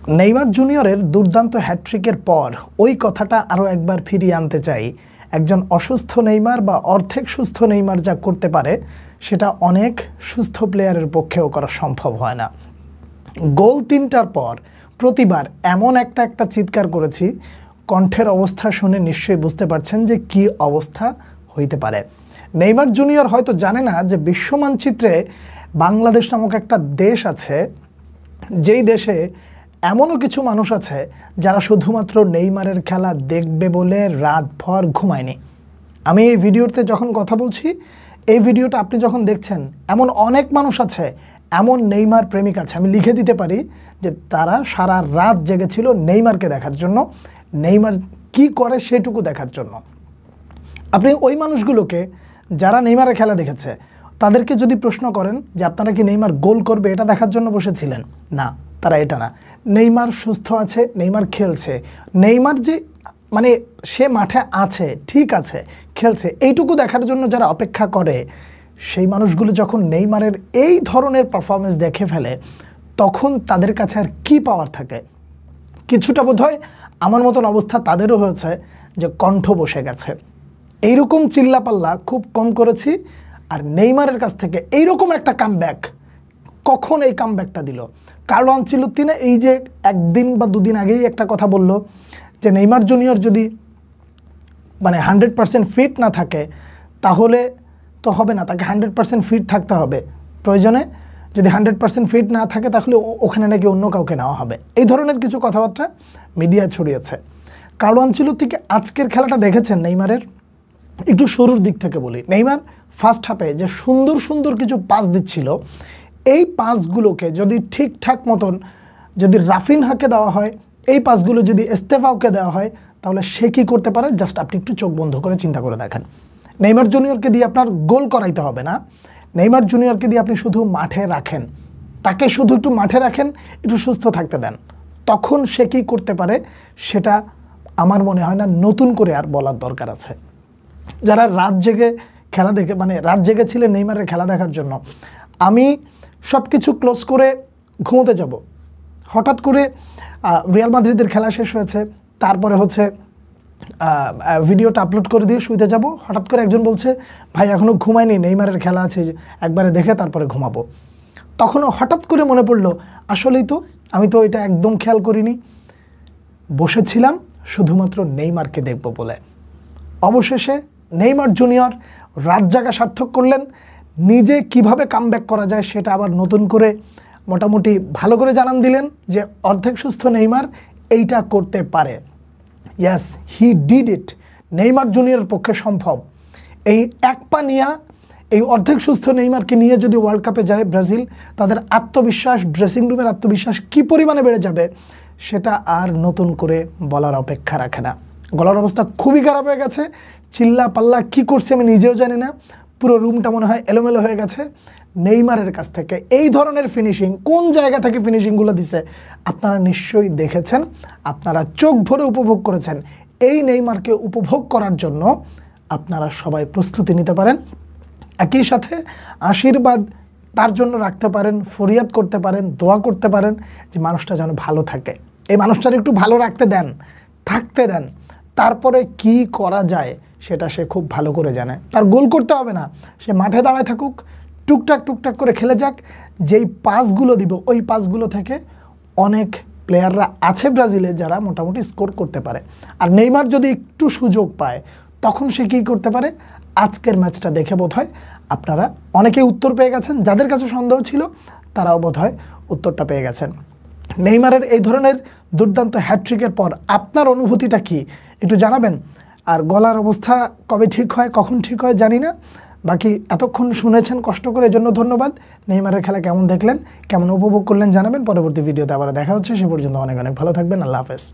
Neymar জুনিয়রের দুর্দান্ত হ্যাটট্রিকের পর ওই কথাটা আরও একবার ফিরিয়ে আনতে চাই। একজন অসুস্থ নেইমার বা অর্ধেক সুস্থ নেইমার যা করতে পারে সেটা অনেক সুস্থ প্লেয়ারের পক্ষেও করা সম্ভব হয় না। গোল 3টার পর প্রতিবার এমন একটা চিৎকার করেছি, কণ্ঠের অবস্থা শুনে নিশ্চয়ই বুঝতে পারছেন যে কি অবস্থা হইতে পারে। নেইমার জুনিয়র হয়তো জানে না যে বিশ্ব মানচিত্রে বাংলাদেশ নামক একটা দেশ আছে, যেই দেশে এমনও কিছু মানুষ আছে যারা শুধুমাত্র নেইমারের খেলা দেখবে বলে রাতভর ঘুমায়নি। আমি এই ভিডিওতে যখন কথা বলছি, এই ভিডিওটা আপনি যখন দেখছেন, এমন অনেক মানুষ আছে, এমন নেইমার প্রেমিক আছে, আমি লিখে দিতে পারি যে তারা সারা রাত জেগেছিল নেইমারকে দেখার জন্য, নেইমার কি করে সেটুকু দেখার জন্য। আপনি ওই মানুষগুলোকে যারা নেইমারের খেলা দেখেছে তাদেরকে যদি প্রশ্ন করেন যে আপনারা কি নেইমার গোল করবে এটা দেখার জন্য বসেছিলেন? না, তারা এটা না। নেইমার সুস্থ আছে, নেইমার খেলছে, নেইমার যে মানে সে মাঠে আছে, ঠিক আছে, খেলছে, এইটুকু দেখার জন্য যারা অপেক্ষা করে, সেই মানুষগুলো যখন নেইমারের এই ধরনের পারফরমেন্স দেখে ফেলে তখন তাদের কাছে আর কি পাওয়ার থাকে? কিছুটা বোধহয় আমার মতন অবস্থা তাদেরও হয়েছে যে কণ্ঠ বসে গেছে। এইরকম চিল্লাপাল্লা খুব কম করেছি। আর নেইমারের কাছ থেকে এইরকম একটা কামব্যাক, কখন এই কামব্যাকটা দিল? কার্লো আনচেলত্তি এই যে একদিন বা দুদিন আগেই একটা কথা বলল যে নেইমার জুনিয়র যদি মানে 100% ফিট না থাকে তাহলে তো হবে না, তাকে 100% ফিট থাকতে হবে, প্রয়োজনে যদি 100% ফিট না থাকে তাহলে ওখানে নাকি অন্য কাউকে নেওয়া হবে। এই ধরনের কিছু কথাবার্তা মিডিয়া ছড়িয়েছে। কার্লো আনচেলত্তিকে আজকের খেলাটা দেখেছেন নেইমারের? একটু শুরুর দিক থেকে বলি। নেইমার ফার্স্ট হাফে যে সুন্দর সুন্দর কিছু পাস দিচ্ছিল, এই পাসগুলোকে যদি ঠিকঠাক মতন যদি রাফিনহাকে দেওয়া হয়, এই পাসগুলো যদি এস্তেভাওকে দেওয়া হয়, তাহলে সে কী করতে পারে জাস্ট আপনি একটু চোখ বন্ধ করে চিন্তা করে দেখেন। নেইমার জুনিয়রকে দিয়ে আপনার গোল করাইতে হবে না, নেইমার জুনিয়রকে দিয়ে আপনি শুধু মাঠে রাখেন, তাকে শুধু একটু মাঠে রাখেন, একটু সুস্থ থাকতে দেন, তখন সে কী করতে পারে সেটা আমার মনে হয় না নতুন করে আর বলার দরকার আছে। যারা রাত জেগে খেলা দেখে মানে রাত জেগেছিলেন নেইমারের খেলা দেখার জন্য, আমি সব কিছু ক্লোজ করে ঘুমোতে যাব, হঠাৎ করে রিয়াল মাদ্রিদের খেলা শেষ হয়েছে, তারপরে হচ্ছে ভিডিওটা আপলোড করে দিয়ে শুইতে যাব, হঠাৎ করে একজন বলছে ভাই এখনও ঘুমায়নি, নেইমারের খেলা আছে, একবারে দেখে তারপরে ঘুমাবো। তখনও হঠাৎ করে মনে পড়লো আসলেই তো আমি তো এটা একদম খেয়াল করিনি, বসেছিলাম শুধুমাত্র নেইমারকে দেখব বলে। অবশেষে নেইমার জুনিয়র রাত জাগা সার্থক করলেন, নিজে কিভাবে কামব্যাক করা যায় সেটা আবার নতুন করে মোটামুটি ভালো করে জানান দিলেন যে অর্ধেক সুস্থ নেইমার এইটা করতে পারে। Yes, he did it. Neymar জুনিয়রের পক্ষে সম্ভব। এই এক পা নিয়ে, এই অর্ধেক সুস্থ নেইমারকে নিয়ে যদি ওয়ার্ল্ড কাপে যায় ব্রাজিল, তাদের আত্মবিশ্বাস, ড্রেসিং রুমের আত্মবিশ্বাস কী পরিমাণে বেড়ে যাবে সেটা আর নতুন করে বলার অপেক্ষা রাখে না। গলার অবস্থা খুবই খারাপ হয়ে গেছে, চিল্লা পাল্লা কী করছে আমি নিজেও জানি না, পুরো রুমটা মনে হয় এলোমেলো হয়ে গেছে। নেইমারের কাছ থেকে এই ধরনের ফিনিশিং, কোন জায়গা থেকে ফিনিশিংগুলো দিছে আপনারা নিশ্চয়ই দেখেছেন, আপনারা চোখ ভরে উপভোগ করেছেন। এই নেইমারকে উপভোগ করার জন্য আপনারা সবাই প্রস্তুতি নিতে পারেন, একই সাথে আশীর্বাদ তার জন্য রাখতে পারেন, ফরিয়াদ করতে পারেন, দোয়া করতে পারেন যে মানুষটা যেন ভালো থাকে, এই মানুষটার একটু ভালো রাখতে দেন, থাকতে দেন, তারপরে কি করা যায় সেটা সে খুব ভালো করে জানে। তার গোল করতে হবে না, সে মাঠে দাঁড়ায় থাকুক, টুকটাক টুকটাক করে খেলে যাক, যেই পাসগুলো দিব ওই পাসগুলো থেকে অনেক প্লেয়াররা আছে ব্রাজিলে যারা মোটামুটি স্কোর করতে পারে। আর নেইমার যদি একটু সুযোগ পায় তখন সে কী করতে পারে, আজকের ম্যাচটা দেখে বোধহয় আপনারা অনেকেই উত্তর পেয়ে গেছেন, যাদের কাছে সন্দেহ ছিল তারাও বোধহয় উত্তরটা পেয়ে গেছেন। নেইমারের এই ধরনের দুর্দান্ত হ্যাটট্রিকের পর আপনার অনুভূতিটা কি একটু জানাবেন। আর গলার অবস্থা কবে ঠিক হয়, কখন ঠিক হয় জানি না, বাকি এতক্ষণ শুনেছেন কষ্ট করে, এজন্য ধন্যবাদ। নেইমারের খেলা কেমন দেখলেন, কেমন উপভোগ করলেন জানাবেন। পরবর্তী ভিডিওতে আবার দেখা হচ্ছে, সে পর্যন্ত অনেক অনেক ভালো থাকবেন। আল্লাহ হাফেজ।